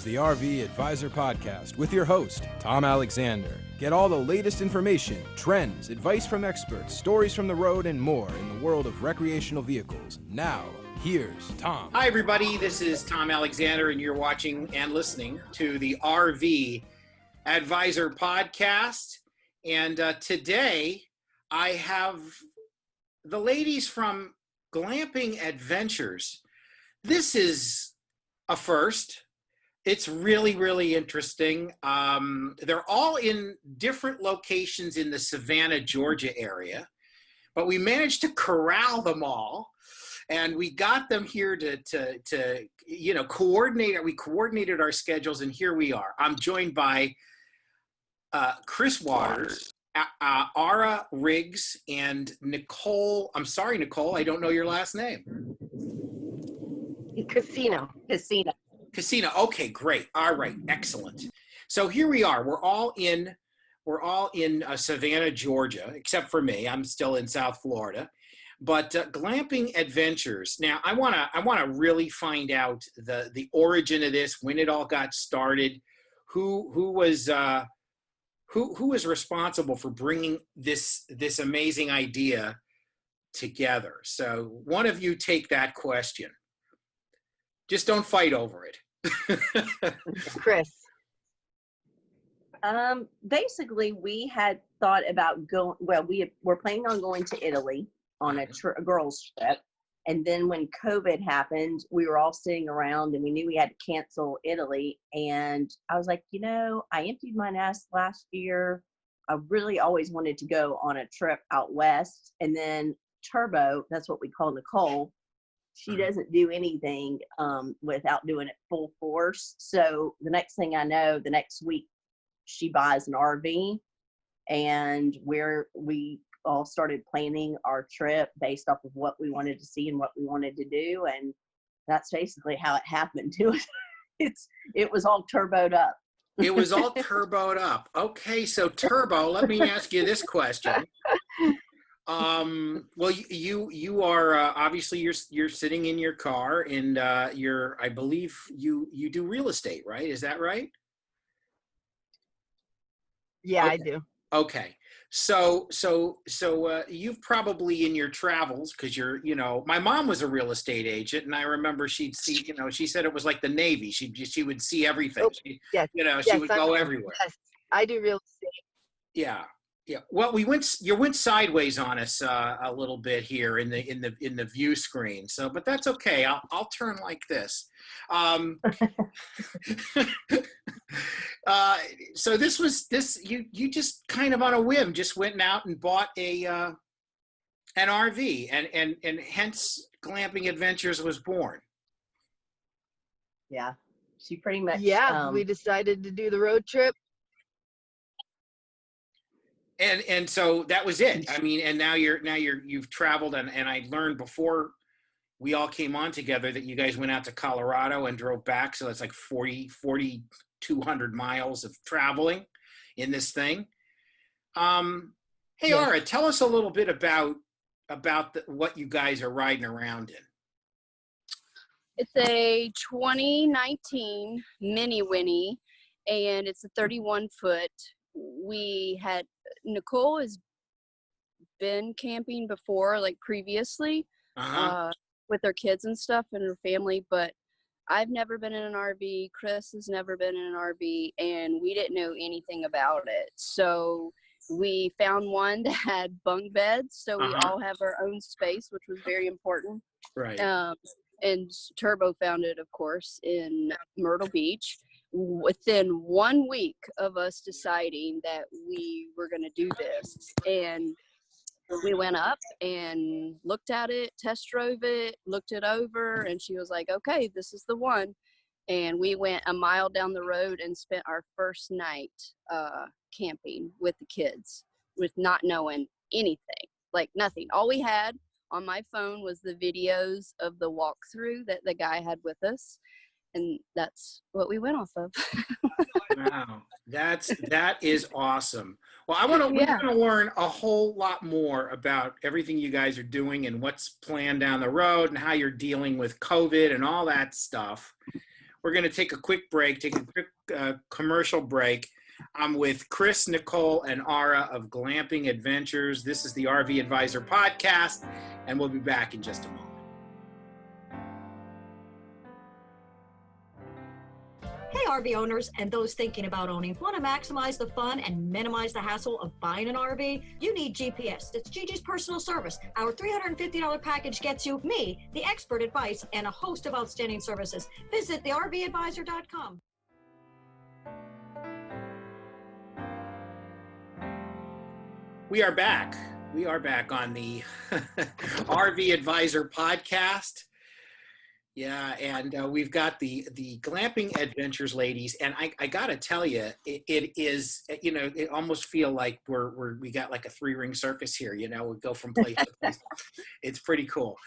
the RV Advisor Podcast with your host, Tom Alexander. Get all the latest information, trends, advice from experts, stories from the road, and more in the world of recreational vehicles. Now, here's Tom. Hi, everybody. This is Tom Alexander, and you're watching and listening to the RV Advisor Podcast. And today, I have the ladies from Glamping Adventures. This is a first. It's really, really interesting. They're all in different locations in the Savannah, Georgia area, but we managed to corral them all, and we got them here to coordinate. We coordinated our schedules, and here we are. I'm joined by Chris Waters, Ara Riggs, and Nicole. I'm sorry, Nicole, I don't know your last name. Casino. Okay, great. All right, excellent. So here we are. We're all in Savannah, Georgia, except for me. I'm still in South Florida. But Glamping Adventures. Now, I wanna really find out the origin of this, when it all got started, who was responsible for bringing this amazing idea together. So one of you take that question. Just don't fight over it. Chris. Basically, we had thought about we were planning on going to Italy on a girls' trip. And then when COVID happened, we were all sitting around and we knew we had to cancel Italy. And I was like, I emptied my nest last year. I really always wanted to go on a trip out west. And then Turbo, that's what we call Nicole, she doesn't do anything without doing it full force. So the next thing I know, the next week, she buys an RV, and we all started planning our trip based off of what we wanted to see and what we wanted to do. And that's basically how it happened to us. It was all turboed up. It was all turboed up. Okay, so Turbo, let me ask you this question. Well, you are obviously you're sitting in your car, and I believe you do real estate, right? Is that right? Yeah, okay. I do. Okay, so you've probably in your travels, because my mom was a real estate agent, and I remember she'd see, she said it was like the Navy. She would see everything. Oh, yes. She would go everywhere. Yes, I do real estate. Yeah. Yeah, well, you went sideways on us a little bit here in the view screen. So, but that's okay. I'll turn like this. So this you just kind of on a whim just went out and bought an RV, and hence Glamping Adventures was born. Yeah, she pretty much. Yeah, we decided to do the road trip. And so that was it. I mean, and now you've traveled, and I learned before we all came on together that you guys went out to Colorado and drove back. So that's like 4,200 miles of traveling in this thing. Hey, Yes. Ara, tell us a little bit about what you guys are riding around in. It's a 2019 Mini Winnie, and it's a 31-foot. Nicole has been camping before, like previously, with her kids and stuff and her family, but I've never been in an RV. Chris has never been in an RV, and we didn't know anything about it. So we found one that had bunk beds, so we all have our own space, which was very important. Right. And Turbo found it, of course, in Myrtle Beach. Within 1 week of us deciding that we were going to do this, and we went up and looked at it, test drove it, looked it over, and she was like, okay, this is the one. And we went a mile down the road and spent our first night camping with the kids, with not knowing anything, like nothing. All we had on my phone was the videos of the walkthrough that the guy had with us. And that's what we went off of. Wow, that is awesome. Well, we're going to learn a whole lot more about everything you guys are doing and what's planned down the road and how you're dealing with COVID and all that stuff. we're going to take a quick break, take a quick commercial break. I'm with Chris, Nicole, and Ara of Glamping Adventures. This is the RV Advisor Podcast, and we'll be back in just a moment. Hey, RV owners and those thinking about owning. Want to maximize the fun and minimize the hassle of buying an RV? You need GPS. It's Gigi's personal service. Our $350 package gets you me, the expert advice, and a host of outstanding services. Visit thervadvisor.com. We are back. We are back on the RV Advisor Podcast. Yeah, and we've got the Glamping Adventures ladies, and I gotta tell you, it is, you know, it almost feel like we got like a 3-ring circus here. You know, we go from place to place. It's pretty cool.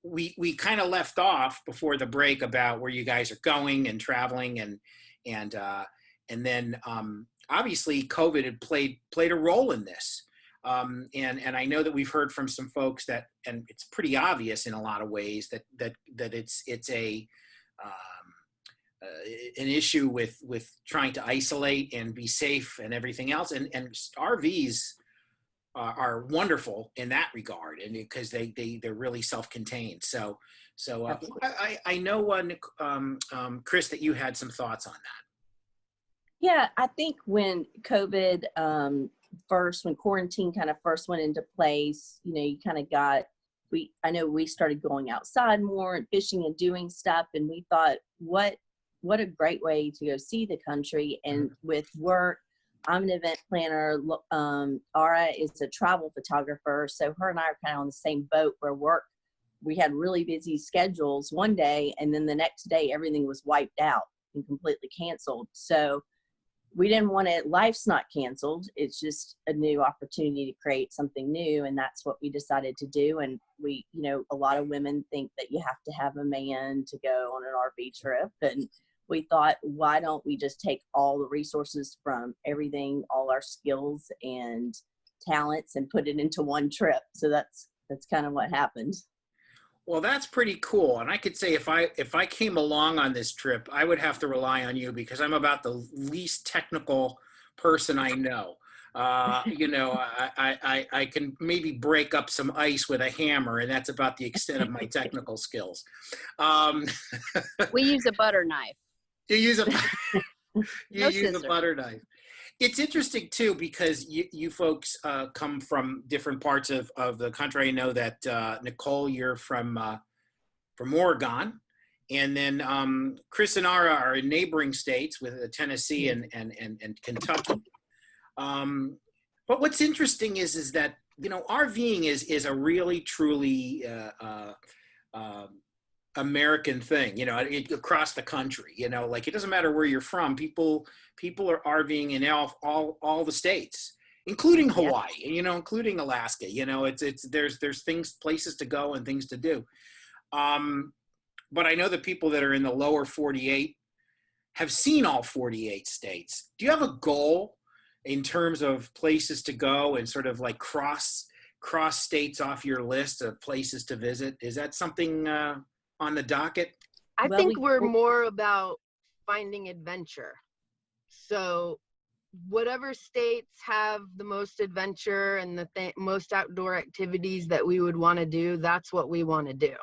We kind of left off before the break about where you guys are going and traveling, and then obviously COVID had played a role in this. And I know that we've heard from some folks that, and it's pretty obvious in a lot of ways that it's an issue with trying to isolate and be safe and everything else. And RVs are wonderful in that regard, and because they're really self-contained. So I know, Chris, that you had some thoughts on that. Yeah, I think when COVID when quarantine kind of first went into place, you know, you kind of I know we started going outside more and fishing and doing stuff, and we thought, what a great way to go see the country. And with work, I'm an event planner. Ara is a travel photographer, so her and I are kind of on the same boat where we had really busy schedules one day, and then the next day everything was wiped out and completely canceled. So we didn't want it. Life's not canceled. It's just a new opportunity to create something new. And that's what we decided to do. And we, you know, a lot of women think that you have to have a man to go on an RV trip. And we thought, why don't we just take all the resources from everything, all our skills and talents, and put it into one trip? So that's kind of what happened. Well, that's pretty cool. And I could say if I came along on this trip, I would have to rely on you, because I'm about the least technical person I know. You know, I can maybe break up some ice with a hammer, and that's about the extent of my technical skills. We use a butter knife. You use a scissors. a butter knife. It's interesting too, because you folks come from different parts of the country. I know that Nicole, you're from Oregon, and then Chris and Ara are in neighboring states with Tennessee and Kentucky. But what's interesting is that, you know, RVing is a really truly American thing, you know, across the country. You know, like, it doesn't matter where you're from. People are RVing in all the states, including Hawaii, and, you know, including Alaska. You know, there's places to go and things to do. But I know the people that are in the lower 48 have seen all 48 states. Do you have a goal in terms of places to go and sort of like cross states off your list of places to visit? Is that something on the docket? I think we're more about finding adventure. So whatever states have the most adventure and the most outdoor activities that we would want to do, that's what we want to do.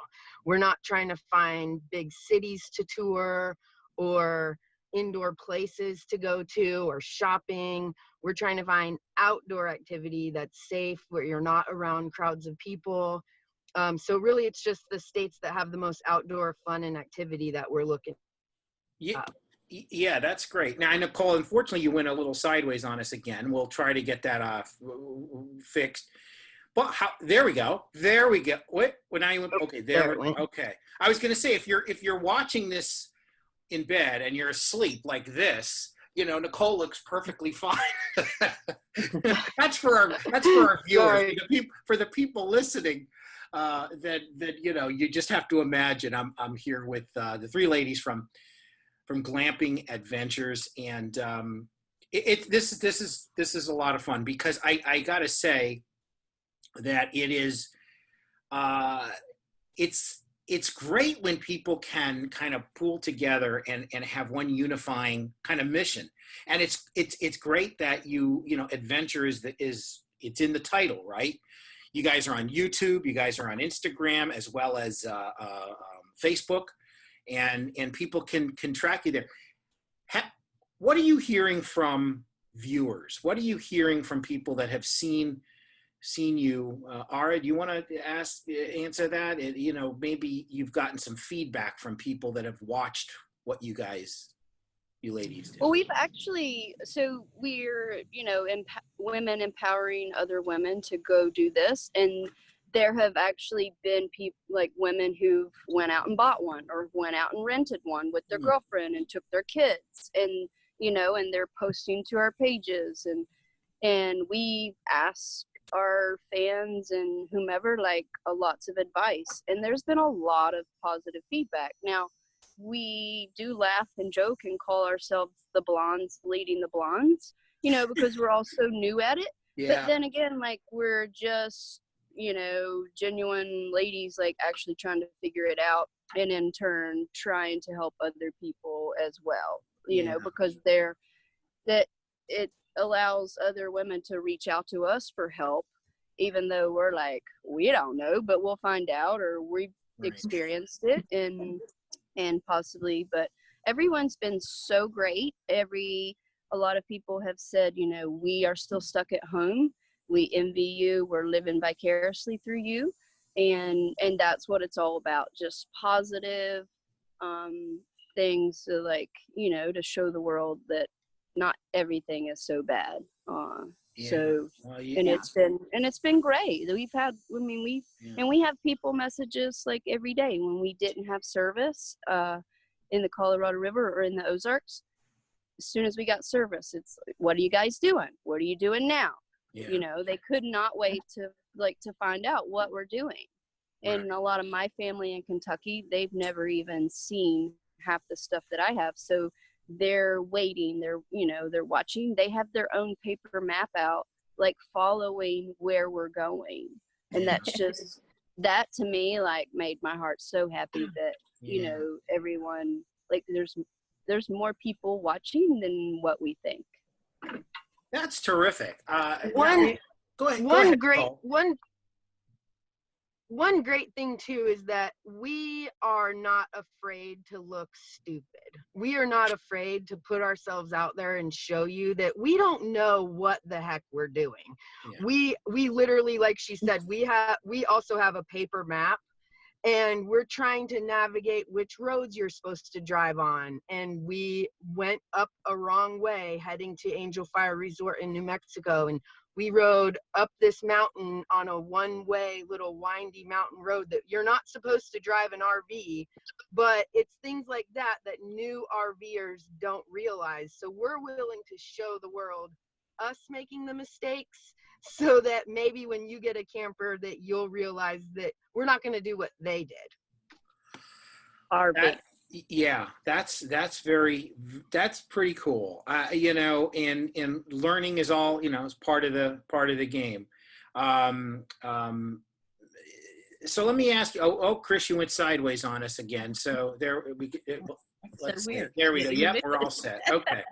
We're not trying to find big cities to tour or indoor places to go to or shopping. We're trying to find outdoor activity that's safe, where you're not around crowds of people. So really, it's just the states that have the most outdoor fun and activity that we're looking at. Yeah, that's great. Now, Nicole, unfortunately, you went a little sideways on us again. We'll try to get that fixed. But there we go. There we go. What? Well, now you went. Okay, there. Okay. I was going to say, if you're watching this in bed and you're asleep like this, you know, Nicole looks perfectly fine. That's for our viewers. For the people listening, that you know, you just have to imagine. I'm here with the 3 ladies from Glamping Adventures, and this is a lot of fun, because I gotta say that it is it's great when people can kind of pull together and have one unifying kind of mission. And it's great that you know, adventure is it's in the title, right? You guys are on YouTube, you guys are on Instagram, as well as Facebook, and people can track you there. What are you hearing from viewers? What are you hearing from people that have seen you? Ara, do you want to answer that? You know, maybe you've gotten some feedback from people that have watched what you ladies do. Well, we've actually, so we're, you know, women empowering other women to go do this. And there have actually been people, like women who've went out and bought one, or went out and rented one with their girlfriend and took their kids, and, you know, and they're posting to our pages, and we ask our fans and whomever, like, lots of advice, and there's been a lot of positive feedback. Now, we do laugh and joke and call ourselves the blondes leading the blondes, you know, because we're all so new at it. Yeah. But then again, like, we're just, you know, genuine ladies, like, actually trying to figure it out, and in turn trying to help other people as well, you know, because it allows other women to reach out to us for help, even though we're like, we don't know, but we'll find out, or we've experienced it, and possibly. But everyone's been so great. A lot of people have said, you know, we are still stuck at home, we envy you, we're living vicariously through you, and that's what it's all about, just positive things, to, like, you know, to show the world that not everything is so bad. So, and it's been great. We've had, I mean, and we have people messages like every day when we didn't have service in the Colorado River or in the Ozarks. As soon as we got service, it's like, what are you guys doing? What are you doing now? Yeah. You know, they could not wait to find out what we're doing. And a lot of my family in Kentucky, they've never even seen half the stuff that I have. So they're waiting, they're watching, they have their own paper map out, like, following where we're going. And that's just, that to me, like, made my heart so happy that, you know, everyone, like, there's more people watching than what we think. That's terrific. Go ahead. One great thing too is that we are not afraid to look stupid. We are not afraid to put ourselves out there and show you that we don't know what the heck we're doing. Yeah. We literally, like she said, we also have a paper map, and we're trying to navigate which roads you're supposed to drive on. And we went up a wrong way heading to Angel Fire Resort in New Mexico, and we rode up this mountain on a one-way little windy mountain road that you're not supposed to drive an RV, but it's things like that new RVers don't realize. So we're willing to show the world us making the mistakes, so that maybe when you get a camper that you'll realize that we're not going to do what they did. RV. That's pretty cool. You know, and learning is all, you know, is part of the game. So let me ask you. Oh, Chris, you went sideways on us again. So there we go. Yep, we're all set. Okay.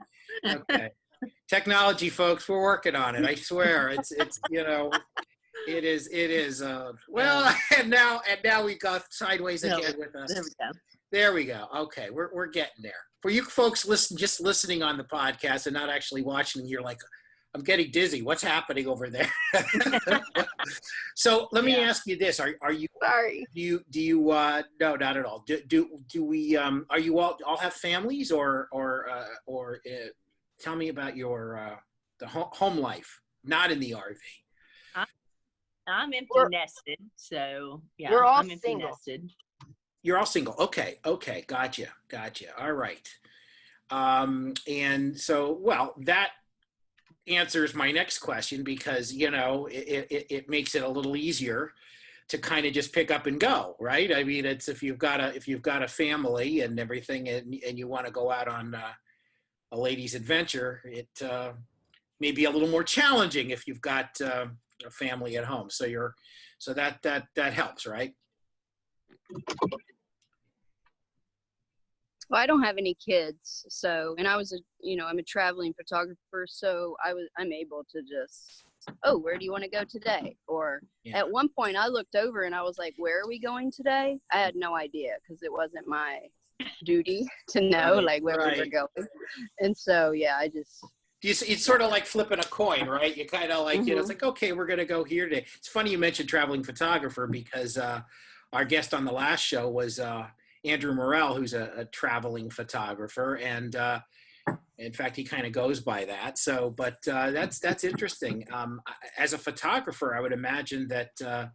Technology, folks, we're working on it. I swear, it's you know, it is. Well, and now we got sideways again with us. There we go. Okay, we're getting there. For you folks listening on the podcast and not actually watching, you're like, I'm getting dizzy. What's happening over there? So let me ask you this: Are you? Sorry. Do you? No, not at all. Do we? Are you all have families or tell me about your the home life, not in the RV. I'm empty nested, so yeah, we're all I'm empty nested. You're all single. Okay. Gotcha. All right. And so, well, that answers my next question, because, you know, it makes it a little easier to kind of just pick up and go, right? I mean, it's if you've got a family and everything, and you want to go out on a ladies' adventure, it may be a little more challenging if you've got a family at home. So that helps, right? Well, I don't have any kids, so, and I'm a traveling photographer, so I'm able to just, oh, where do you want to go today? Or at one point I looked over and I was like, where are we going today? I had no idea because it wasn't my duty to know like where we were going. And so, yeah, I just. It's sort of like flipping a coin, right? You kind of like, it's like, okay, we're going to go here today. It's funny you mentioned traveling photographer because our guest on the last show was Andrew Morrell, who's a traveling photographer. And in fact, he kind of goes by that. So, but that's interesting. As a photographer, I would imagine that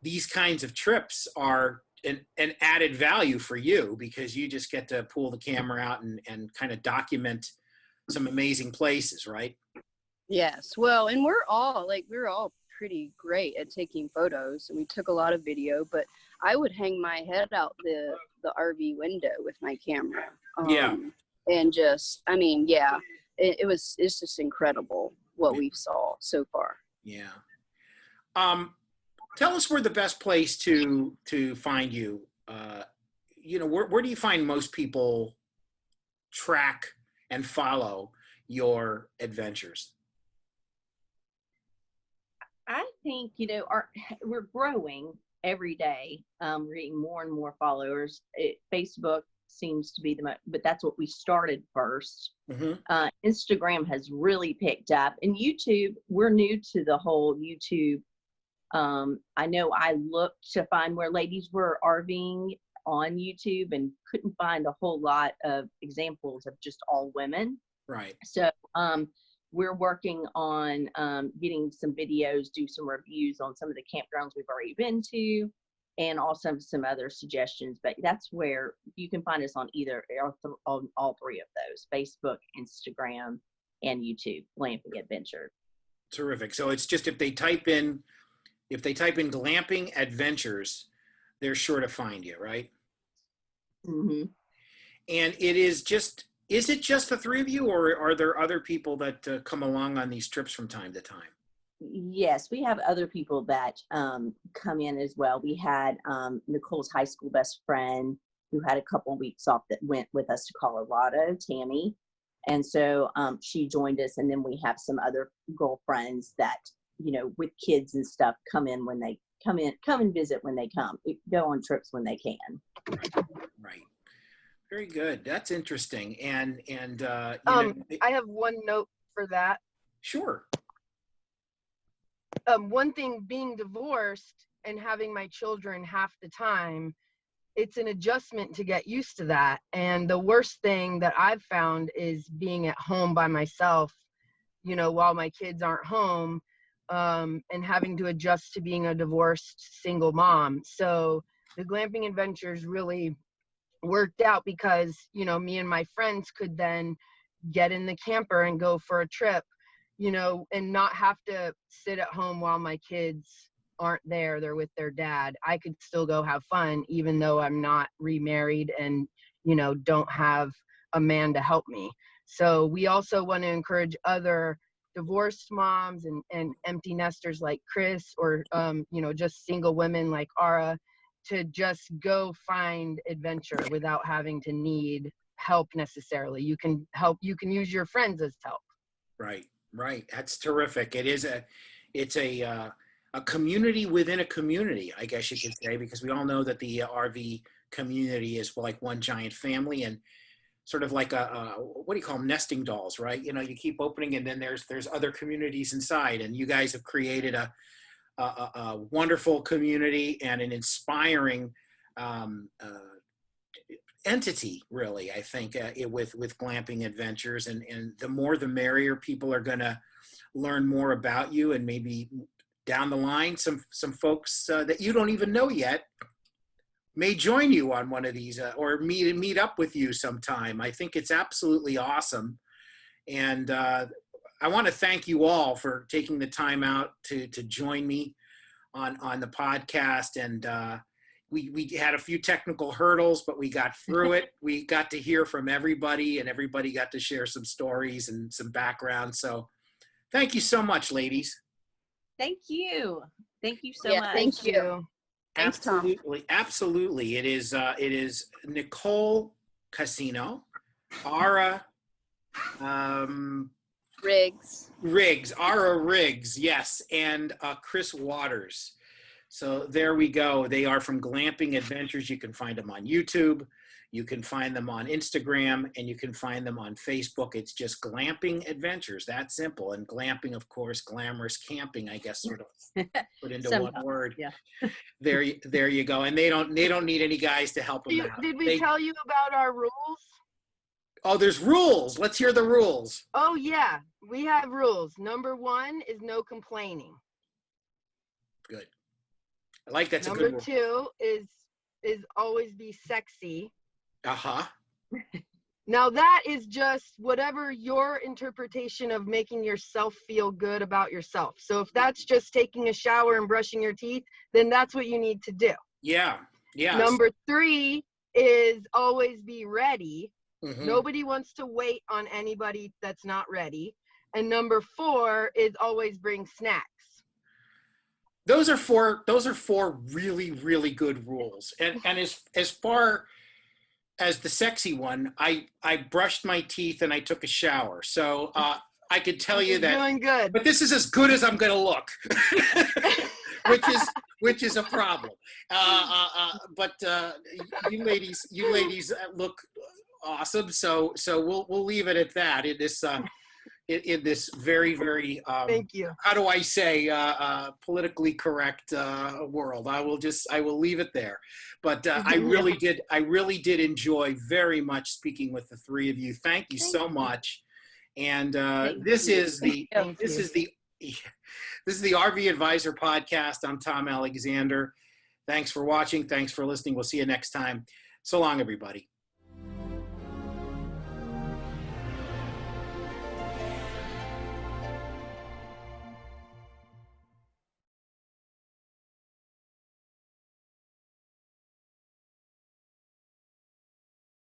these kinds of trips are an added value for you because you just get to pull the camera out and kind of document some amazing places, right? Yes. Well, and we're all pretty great at taking photos, and we took a lot of video, but I would hang my head out the RV window with my camera. And just, it's just incredible what we saw so far. Yeah. Tell us where the best place to find you. Where do you find most people track and follow your adventures? I think, we're growing every day. We're getting more and more followers. Facebook seems to be but that's what we started first. Instagram has really picked up, and YouTube, we're new to the whole YouTube. I know I looked to find where ladies were RVing on YouTube and couldn't find a whole lot of examples of just all women. Right. So we're working on getting some videos, do some reviews on some of the campgrounds we've already been to, and also some other suggestions. But that's where you can find us on on all three of those: Facebook, Instagram, and YouTube. Glamping Adventure. Terrific. So it's just if they type in Glamping Adventures, they're sure to find you, right? Mm-hmm. And is it just the three of you, or are there other people that come along on these trips from time to time? Yes, we have other people that come in as well. We had Nicole's high school best friend who had a couple weeks off that went with us to Colorado, Tammy. And so she joined us. And then we have some other girlfriends that, with kids and stuff, come and visit when they come, go on trips when they can. Right. Very good. That's interesting. And I have one note for that. Sure. One thing, being divorced and having my children half the time, it's an adjustment to get used to that. And the worst thing that I've found is being at home by myself, while my kids aren't home, and having to adjust to being a divorced single mom. So the Glamping Adventures really worked out because, me and my friends could then get in the camper and go for a trip, and not have to sit at home while my kids aren't there. They're with their dad. I could still go have fun, even though I'm not remarried and, don't have a man to help me. So we also want to encourage other divorced moms and empty nesters like Chris, or, just single women like Ara, to just go find adventure without having to need help necessarily. You can use your friends as help. Right. That's terrific. It's a community within a community, I guess you could say, because we all know that the RV community is like one giant family, and sort of like what do you call them, nesting dolls, right? You keep opening, and then there's other communities inside, and you guys have created a wonderful community and an inspiring entity, really, I think, with Glamping Adventures. And the more the merrier. People are going to learn more about you, and maybe down the line, some folks that you don't even know yet may join you on one of these or meet up with you sometime. I think it's absolutely awesome. And I want to thank you all for taking the time out to join me on the podcast. And we had a few technical hurdles, but we got through it. We got to hear from everybody, and everybody got to share some stories and some background. So thank you so much, ladies. Thank you. Thank you so much. Thank you. Thanks, Tom. Absolutely. It is Nicole Casino, Ara Ara Riggs, yes, and Chris Waters. So there we go. They are from Glamping Adventures. You can find them on YouTube. You can find them on Instagram, and you can find them on Facebook. It's just Glamping Adventures. That simple. And glamping, of course, glamorous camping, I guess, sort of put into one word. Yeah. There you go. And they don't need any guys to help them out. Did we tell you about our rules? Oh, there's rules. Let's hear the rules. Oh yeah, we have rules. Number 1 is no complaining. Good. I like that's Number a good rule. 2 is always be sexy. Uh-huh. Now that is just whatever your interpretation of making yourself feel good about yourself. So if that's just taking a shower and brushing your teeth, then that's what you need to do. Yeah. Yeah. Number 3 is always be ready. Mhm. Nobody wants to wait on anybody that's not ready. And number 4 is always bring snacks. Those are four really, really good rules. And as far as the sexy one, I brushed my teeth and I took a shower. So I could tell you that. Doing good. But this is as good as I'm going to look, which is a problem. But you ladies look awesome. So we'll leave it at that. In this very, very thank you. How do I say politically correct world? I will leave it there. But I really did enjoy very much speaking with the three of you. Thank you so much. And this is the RV Advisor podcast. I'm Tom Alexander. Thanks for watching. Thanks for listening. We'll see you next time. So long, everybody.